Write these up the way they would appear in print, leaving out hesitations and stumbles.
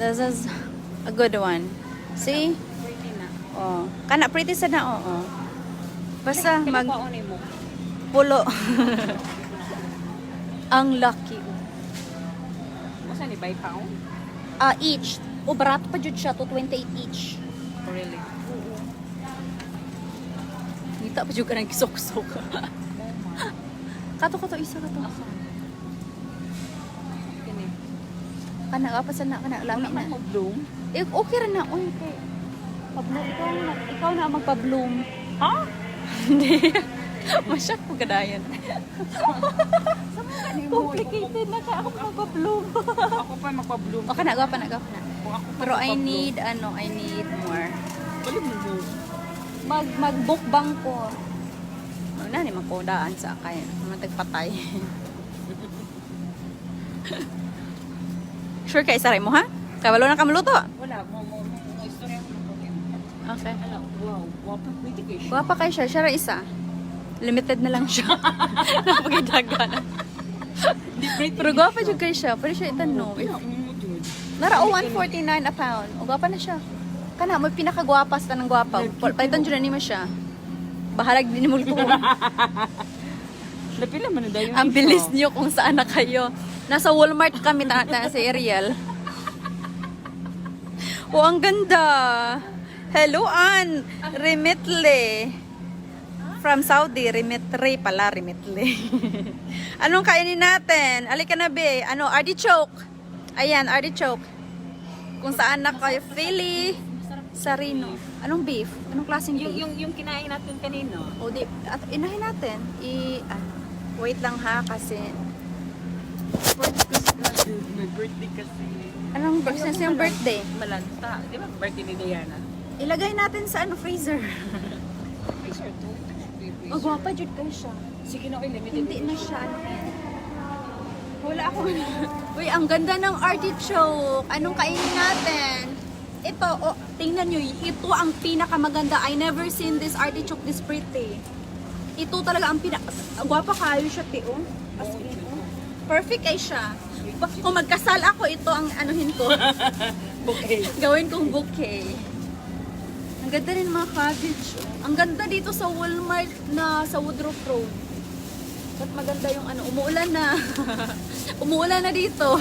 This is a good one. See? Pretty na. Oh, kana pretty sa na oo. Basta mag Kailan mo? pulo. Ang lucky. Masa ni by pound? Each. O barato pa jud siya to 28 each. Really? Kita pa jud ka ng kisok-kisok. Kato isa ka to. Kini. Kana ka pa sa na kana lami na. Mo bloom? Okay ra na oy kay. Pabloom ikaw na magpa-bloom. Ha? Hindi. Masyak po gadayan. Complicated na ka ako magpa-bloom. Ako pa magpa-bloom. Okay na, gapa na. Kung ako pa Pero I magpa-bloom. need more. Bali mo mo. Mag-bookbang ko. Ano ni makodaan sa kay matagpatay. Sure kay saray mo ha? Kay walo na ka maluto. Wala mo istorya mo. Okay. Ala, wow, pretty kay siya. Guwapa kay siya, siya ra isa. Limited na lang siya. Napagidagan. Pero guwapa jud kay siya. Pero siya itanong. Nara o 149 a pound. O guwapa na siya. Kana mo pinakagwapa sa tanang gwapa. Palitan jud na nimo siya. Bahalag din mo ko. Lapila man na dayon. Ang bilis niyo kung saan na kayo. Nasa Walmart kami na sa Ariel. Oh, ang ganda. Hello, Ann. Remitle. From Saudi, Remitre pala, Remitle. Anong kainin natin? Alika na, be. Ano, artichoke. Ayan, artichoke. Kung saan na kayo. Philly. Sarino. Anong beef? Anong klaseng beef? Yung kinain natin kanino. O di, at inahin natin. Wait lang ha, kasi. May birthday kasi. Anong birthday? Yung birthday? Malanta. Di ba birthday ni Diana? Ilagay natin sa freezer. Freezer to. O, gwapa jud kayo siya. Sige na, limited. Hindi na siya, Wala ako. Uy, ang ganda ng artichoke. Anong kainin natin? Ito, tingnan nyo. Ito ang pinakamaganda. I never seen this artichoke this pretty. Ito talaga ang gwapa kayo siya, tio. As in, perfect ay siya. Kung magkasal ako, ito ang anuhin ko. Bouquet. Gawin kong bouquet. Ang ganda rin mga cabbage. Ang ganda dito sa Walmart na sa Woodruff Road. Ba't maganda yung umuulan na. Umuulan na dito.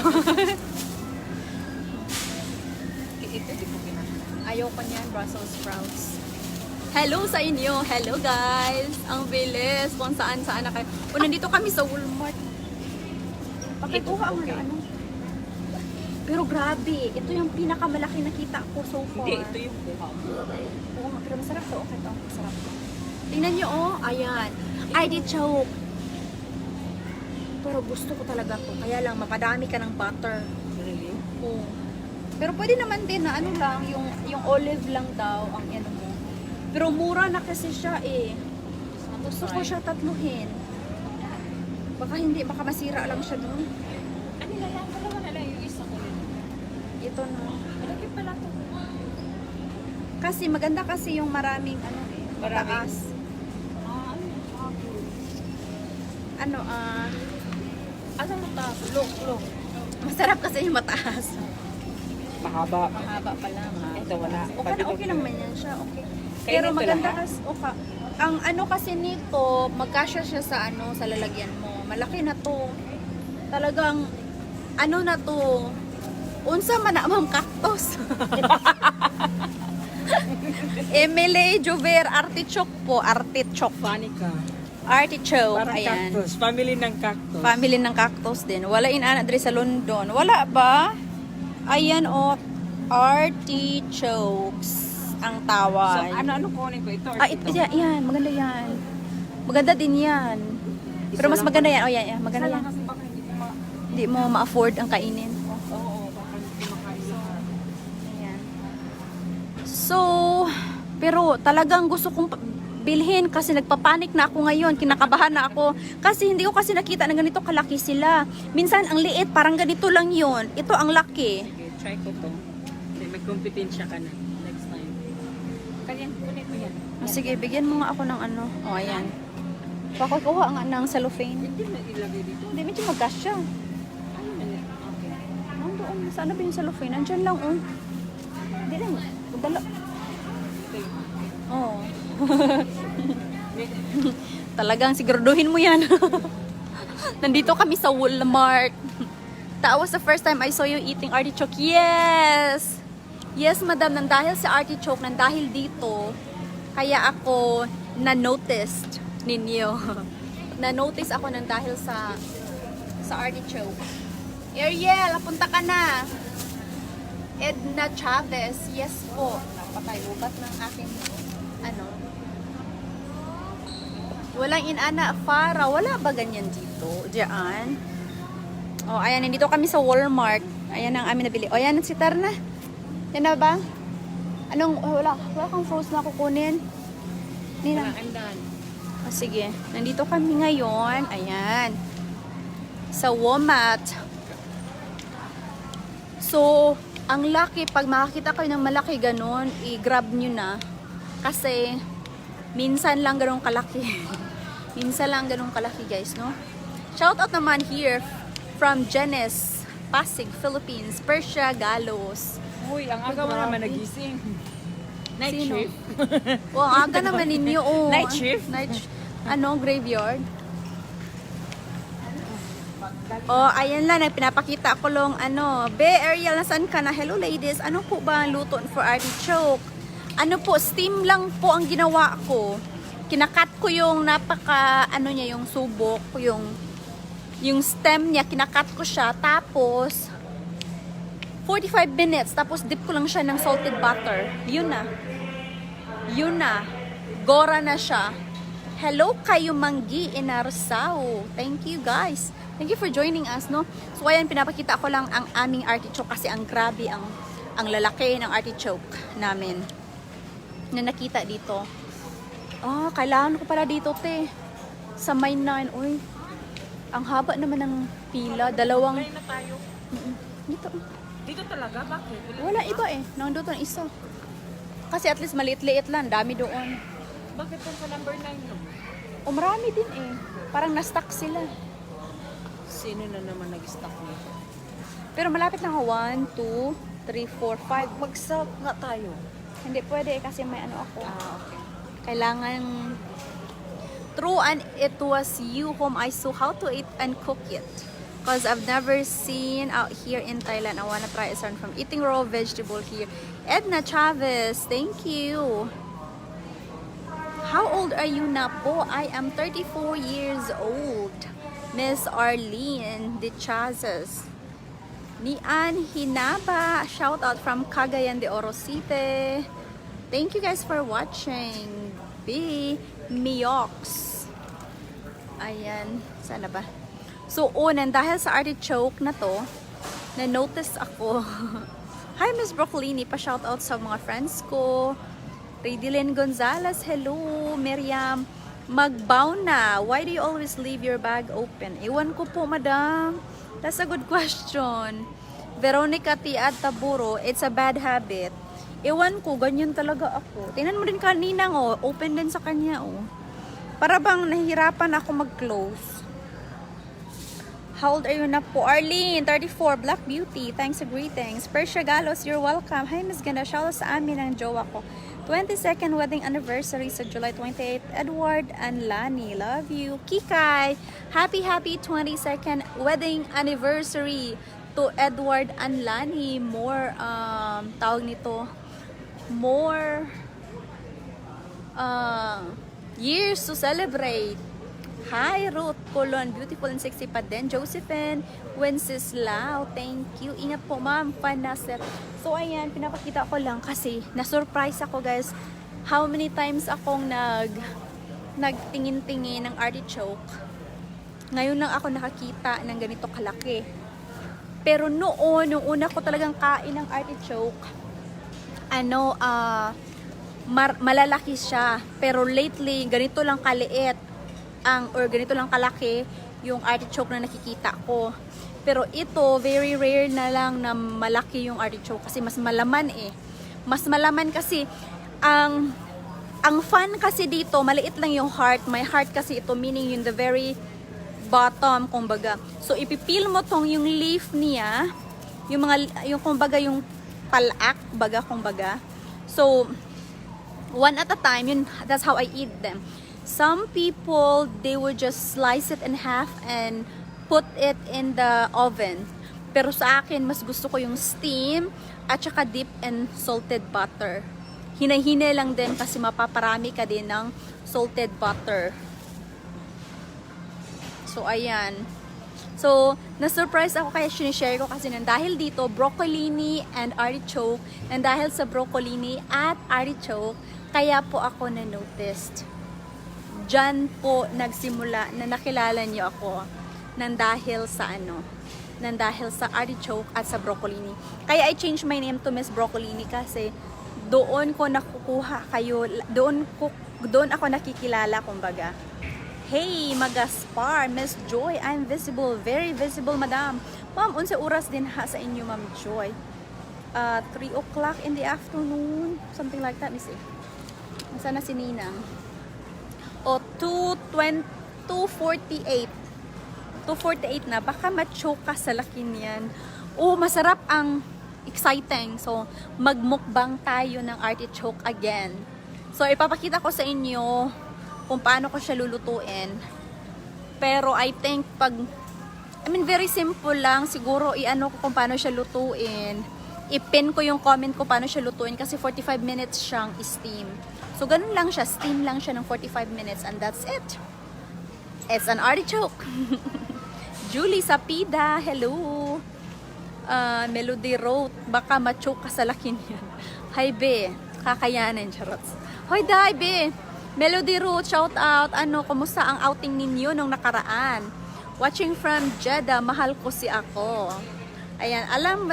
Ito, di ko kinakain. Ayaw ko niyan, Brussels sprouts. Hello sa inyo. Hello guys. Ang bilis. Kung saan na kayo. O, nandito kami sa Walmart. Pakikuha ang ano. Pero grabe. Ito yung pinakamalaki nakita ko so far. Hindi, ito yung buha. Oo, pero masarap to. Okay to. Masarap to. Tingnan nyo, oh. Ayan. Artichoke. Pero gusto ko talaga to. Kaya lang, mapadami ka ng butter. Really? Oo. Pero pwede naman din na ano lang, yung olive lang daw ang ano mo. Pero mura na kasi siya eh. Gusto ko siya tatluhin. Baka hindi, baka masira lang siya doon. Ano na lang, dalawa na lang yung isa ko rin. Ito na. Malaki pala to. Kasi maganda kasi yung maraming ano eh. Maraming? Mataas. Ano Ano mo ta? Look. masarap kasi yung mataas. Mahaba. Mahaba pala. Ito wala. Okay naman yan siya. Okay. Kainin Pero ko maganda lahat? kasi, ang ano kasi nito, magkasya siya sa sa lalagyan mo. Malaki na to. Talagang, ano na to, unsa man na ma'am cactus. Emily Jover artichoke po, artichoke. Funny ka. Artichoke, Parang ayan. cactus. Family ng cactus. Family ng cactus din. Wala inana diri sa London. Wala ba? Ayan o, artichokes ang So, tawag. ano kunin ko? Ito or ito? Yan, maganda yan. Maganda din yan. Pero mas Isa lang maganda ba? yan. O yan, maganda Isa lang yan. kasi baka hindi ko Hindi mo ma-afford ang kainin. Oo, baka hindi ko makain. Ayan. So, pero talagang gusto kong bilhin kasi nagpapanik na ako ngayon. Kinakabahan na ako. Kasi hindi ko kasi nakita na ganito kalaki sila. Minsan ang liit, parang ganito lang yon. Ito ang laki. Okay, try ko to. Hindi, may kompetensya ka na. Next time. Kanya, kunin ko yan. Sige, bigyan mo nga ako ng ano. O, ayan. Pakukuha nga ng cellophane. Hindi na ilagay dito. Hindi, medyo magkasya. Ano na yan? Okay. Ang doon. Saan na ba yung cellophane? Nandyan lang, oh. Hindi lang. Dala. Oh. Talagang siguraduhin mo yan. Nandito kami sa Walmart. That was the first time I saw you eating artichoke. Yes! Yes, madam. Nang dahil sa artichoke, nang dahil dito, kaya ako na-noticed ninyo. Na-notice ako nang dahil sa artichoke. Ariel, punta ka na. Edna Chavez. Yes po. Napatay. Ubat ng aking ano. Walang inana Farah. Wala ba ganyan dito? Diyan. Oh, ayan. Nandito kami sa Walmart. Ayan ang amin nabili. Oh, ayan. Si Tarna. Yan na ba? Anong, wala kang froze na kukunin. Nina. I'm done. Oh, sige. Nandito kami ngayon. Ayan. Sa Walmart. So, ang laki, pag makakita kayo ng malaki ganun, i-grab nyo na. Kasi, minsan lang ganun kalaki. Minsan lang ganun kalaki, guys, no? Shout out naman here from Janice, Pasig, Philippines, Persia, Galos. Uy, ang aga mo naman nagising. Night Sino? shift. Oh, ang aga naman ninyo, oh. Night shift? Graveyard. Oh, ayan lang, pinapakita ko lang, Be, Ariel, nasaan ka na? Hello, ladies. Ano po ba ang luto for artichoke? Ano po, steam lang po ang ginawa ko. Kinakat ko yung niya, yung subok, yung stem niya, kinakat ko siya. Tapos, 45 minutes. Tapos, dip ko lang siya ng salted butter. Yun na. Yun na. Gora na siya. Hello kayo, Manggi Inarsao. Thank you, guys. Thank you for joining us, no? So, ayan, pinapakita ko lang ang aming artichoke kasi ang grabe, ang lalaki ng artichoke namin na nakita dito. Ah, kailangan ko pala dito, te. Sa May 9. Uy, ang haba naman ng pila. Dalawang... Kaya na tayo. Dito. Dito talaga? Bakit? Wala iba eh. Nandito ang isa. Kasi at least maliit-liit lang. Dami doon. Bakit po sa number 9 no? O marami din eh. Parang na-stuck sila. Sino na naman nag-stock nito? Pero malapit na ako. 1, 2, 3, 4, 5. Mag-stock nga tayo. Hindi pwede kasi may ako. Ah, okay. Kailangan true, and it was you whom I saw how to eat and cook it. Because I've never seen out here in Thailand. I wanna try it starting from eating raw vegetable here. Edna Chavez, thank you. How old are you na po? I am 34 years old. Miss Arlene de Chazes. Nian Hinaba, shout out from Cagayan de Oro City. Thank you guys for watching. B. Miox. Ayan. Sana ba? So, dahil sa artichoke na to, na-notice ako. Hi, Miss Broccolini. Pa-shoutout sa mga friends ko. Radilyn Gonzalez. Hello, Miriam. Magbow na. Why do you always leave your bag open? Iwan ko po, madam. That's a good question. Veronica Tiad Taburo. It's a bad habit. Ewan ko, ganyan talaga ako. Tingnan mo din kanina, oh. Open din sa kanya, oh. Para bang nahihirapan ako mag-close. How old are you na po? Arlene, 34, Black Beauty. Thanks sa greetings. Persia Galos, you're welcome. Hi, Miss Ganda. Shoutout sa amin ang jowa ko. 22nd wedding anniversary sa July 28. Edward and Lani, love you. Kikay, happy 22nd wedding anniversary to Edward and Lani. More, tawag nito, more years to celebrate. Hi, Ruth Colon. Beautiful and sexy pa din. Josephine Wenceslao. Thank you. Ingat po, ma'am. Panasir. So, ayan. Pinapakita ko lang kasi na-surprise ako, guys. How many times akong nagtingin-tingin ng artichoke. Ngayon lang ako nakakita ng ganito kalaki. Pero noon, nung una ko talagang kain ng artichoke, malalaki siya. Pero lately, ganito lang kaliit or ganito lang kalaki yung artichoke na nakikita ko. Pero ito, very rare na lang na malaki yung artichoke kasi mas malaman eh. Mas malaman kasi ang fun kasi dito, maliit lang yung heart. May heart kasi ito, meaning yung the very bottom, kumbaga. So, ipipil mo tong yung leaf niya, yung kumbaga yung palak, kumbaga. So, one at a time, that's how I eat them. Some people, they would just slice it in half and put it in the oven. Pero sa akin, mas gusto ko yung steam at saka dip in salted butter. Hinay-hinay lang din kasi mapaparami ka din ng salted butter. So, ayan. So, na-surprise ako kaya sinishare ko kasi dahil dito, broccolini and artichoke. And dahil sa broccolini at artichoke, kaya po ako na-noticed. Diyan po nagsimula na nakilala niyo ako dahil sa artichoke at sa broccolini. Kaya I changed my name to Miss Broccolini kasi doon ko nakukuha kayo, doon ako nakikilala kumbaga. Hey, Magaspar, Miss Joy, I'm visible, very visible, madam. Ma'am, unsa oras din ha sa inyo, Ma'am Joy? 3 o'clock in the afternoon, something like that, Miss. Nasaan na si Ninang? O, 2:48 na, baka ma-choke ka sa laki niyan. Oh, masarap ang exciting. So, magmukbang tayo ng artichoke again. So, ipapakita ko sa inyo kung paano ko siya lulutuin. Pero I think very simple lang. Siguro i-ano ko kung paano siya lutuin. I-pin ko yung comment ko paano siya lutuin kasi 45 minutes siyang steam. So ganun lang siya, steam lang siya ng 45 minutes and that's it. It's an artichoke. Julie Sapida, hello. Melody wrote, baka ma-choke ka sa laki niyan. Hi be, kakayanin, charots. Hoy dai be. Melody Root, shout out. Kumusta ang outing ninyo nung nakaraan? Watching from Jeddah, mahal ko si ako. Ayan, alam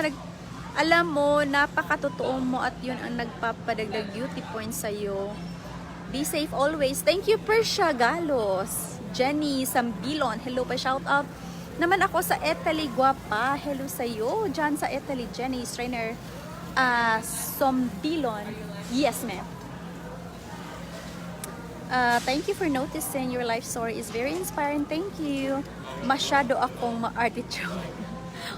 mo, napakatotoo mo at yun ang nagpapadagdag beauty points sa'yo. Be safe always. Thank you, Persia Galos. Jenny Sambilon, hello pa, shout out. Naman ako sa Italy, guwapa. Hello sa'yo. Diyan sa Italy, Jenny, trainer. Sambilon. Yes, ma'am. Thank you for noticing. Your life story is very inspiring. Thank you. Masyado akong ma-artichoke.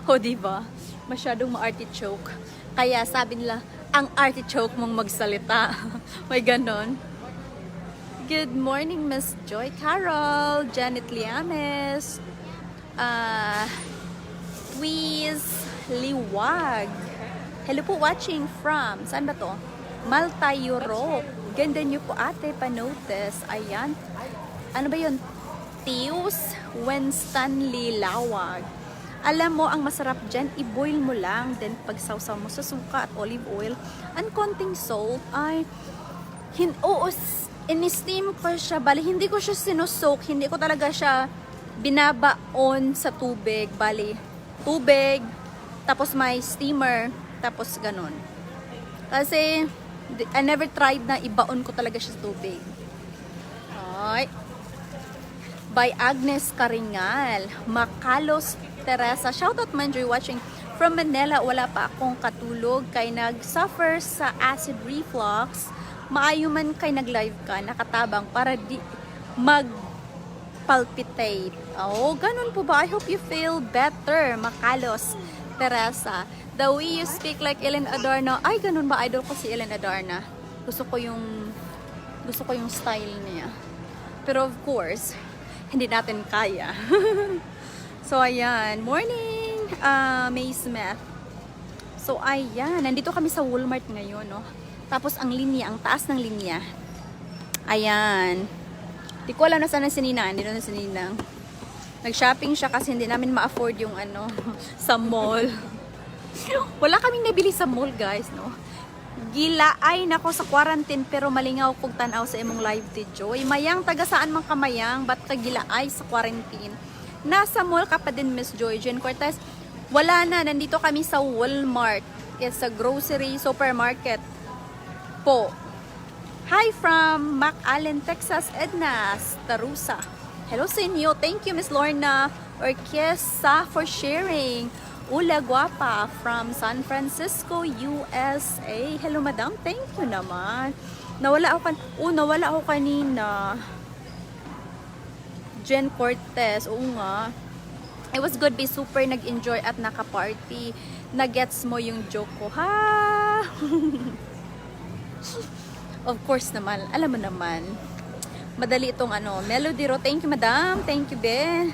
O, diba? Masyadong ma-artichoke. Kaya sabi nila, ang artichoke mong magsalita. May ganon. Good morning, Miss Joy Carol. Janet Liames. Luis Liwag. Hello po, watching from, saan ba to? Malta, Europe. Ganda nyo po ate, pa-notice. Ayan. Ano ba yun? Tius Stanley Lawag. Alam mo, ang masarap dyan, i-boil mo lang. Then, pagsawsaw mo sa suka at olive oil. And konting salt. Ay, in-steam ko siya. Bali, hindi ko siya sinusoak. Hindi ko talaga siya binabaon sa tubig. Bali, tubig, tapos may steamer, tapos ganun. Kasi, I never tried na ibaon ko talaga siya sa tubig. Ay. By Agnes Karingal. Makalos Teresa. Shoutout Manjoy watching from Manila. Wala pa akong katulog kay nag-suffer sa acid reflux. Maayo man kay nag-live ka, nakatabang para di mag-palpitate. Oh, ganun po ba? I hope you feel better, Makalos Teresa. The way you speak like Ellen Adarna. Ay, ganun ba? Idol ko si Ellen Adarna. Gusto ko yung style niya. Pero of course, hindi natin kaya. So, ayan. Morning, May Smith. So, ayan. Nandito kami sa Walmart ngayon, no? Tapos, ang taas ng linya. Ayan. Di ko alam na saan na si Ninang. Hindi na si Ninang. Nag-shopping siya kasi hindi namin ma-afford yung sa mall. Wala kaming nabili sa mall, guys, no? Gila ay nako sa quarantine pero malingaw kog tanaw sa imong live ti Joy. Mayang taga saan man kamayang, bat ka gila ay sa quarantine. Nasa mall ka pa din, Miss Joy. Jen Cortez, wala na. Nandito kami sa Walmart. It's a grocery supermarket po. Hi from McAllen, Texas, Edna Tarusa. Hello sa inyo. Thank you, Miss Lorna Orquesa, for sharing. Ula Guapa from San Francisco, USA. Hello, madam. Thank you naman. Nawala ako kanina. Jen Cortez. Oo nga. It was good. Be super nag-enjoy at naka-party. na-gets mo yung joke ko, ha? Of course naman, alam mo naman. Madali itong Melody Ro. Thank you, madam. Thank you, be.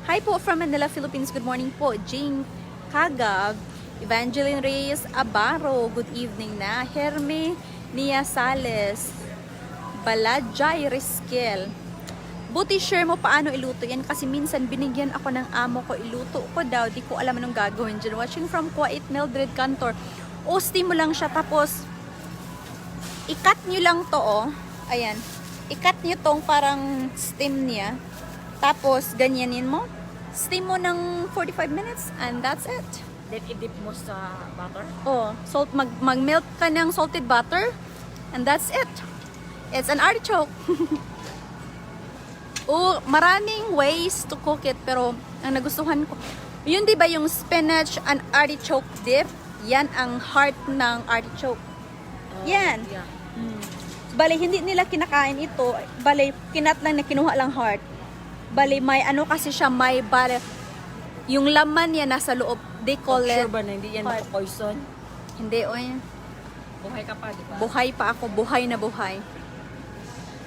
Hi po from Manila, Philippines. Good morning po. Jing Kagab. Evangeline Reyes Abaro. Good evening na. Herme Nia Sales. Balajay Riskel. Buti share mo paano iluto yan kasi minsan binigyan ako ng amo ko, iluto ko daw, di ko alam anong gagawin dyan. Watching from Kuwait, Mildred Cantor. Steam mo lang siya, tapos i-cut nyo lang to, ayan, i-cut nyo tong parang steam niya, tapos ganyanin mo, steam mo ng 45 minutes and that's it. Then i-dip mo sa butter. Mag-melt ka ng salted butter and that's it. It's an artichoke. Maraming ways to cook it, pero ang nagustuhan ko, yun di ba yung spinach and artichoke dip? Yan ang heart ng artichoke. Yan. Yeah. Bale, hindi nila kinakain ito. Bale, kinat lang na kinuha lang heart. Bale, may kasi siya, may bale. Yung laman niya nasa loob. They call it. Sure ba na hindi yan heart. poison? Hindi, Buhay ka pa, di ba? buhay pa ako. Buhay na buhay.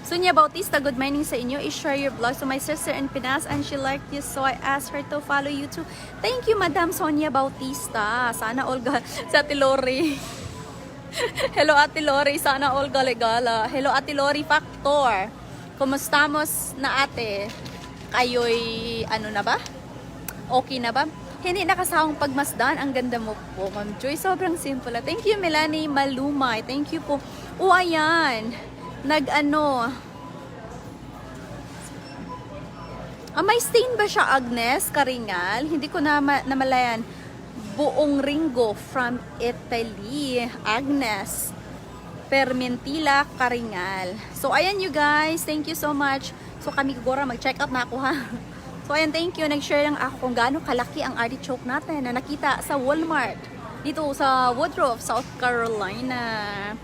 Sonia Bautista, good morning sa inyo. I-share your vlog to my sister in Pinas and she liked you, so I asked her to follow you too. Thank you, Madam Sonia Bautista. Sana all sa Ate Lori. Hello, Ate Lori. Sana all galigala. Hello, Ate Lori Factor. Kumustamos na ate? Kayo'y na ba? Okay na ba? Hindi nakasawang pagmasdan. Ang ganda mo po, Ma'am Joy. Sobrang simple. Thank you, Melanie Malumay. Thank you po. Ayan. May stain ba siya, Agnes Karingal? Hindi ko namalayan. Buong Ringo from Italy. Agnes Permentila Karingal. So, ayan you guys. Thank you so much. So, kami gora mag-check out na ako, ha? So, ayan, thank you. Nag-share lang ako kung gaano kalaki ang artichoke natin na nakita sa Walmart. Dito sa Woodruff, South Carolina.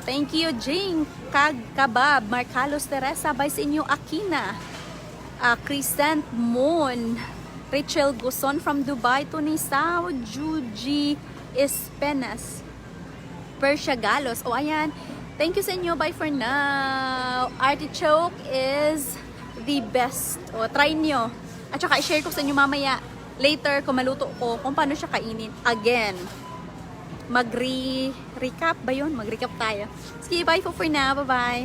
Thank you, Jing Kabab, Mark Carlos Teresa, Baisinyo Aquina, Crescent Moon, Rachel Guson from Dubai, Tunisao, Juji Espenas, Persia Galos. Ayan. Thank you sa inyo. Bye for now. Artichoke is the best. Try nyo. At saka i-share ko sa inyo mamaya, later, kung maluto ko, kung paano siya kainin. Again. Mag-recap ba yun? Mag-recap tayo. Sige, bye for now. Bye-bye.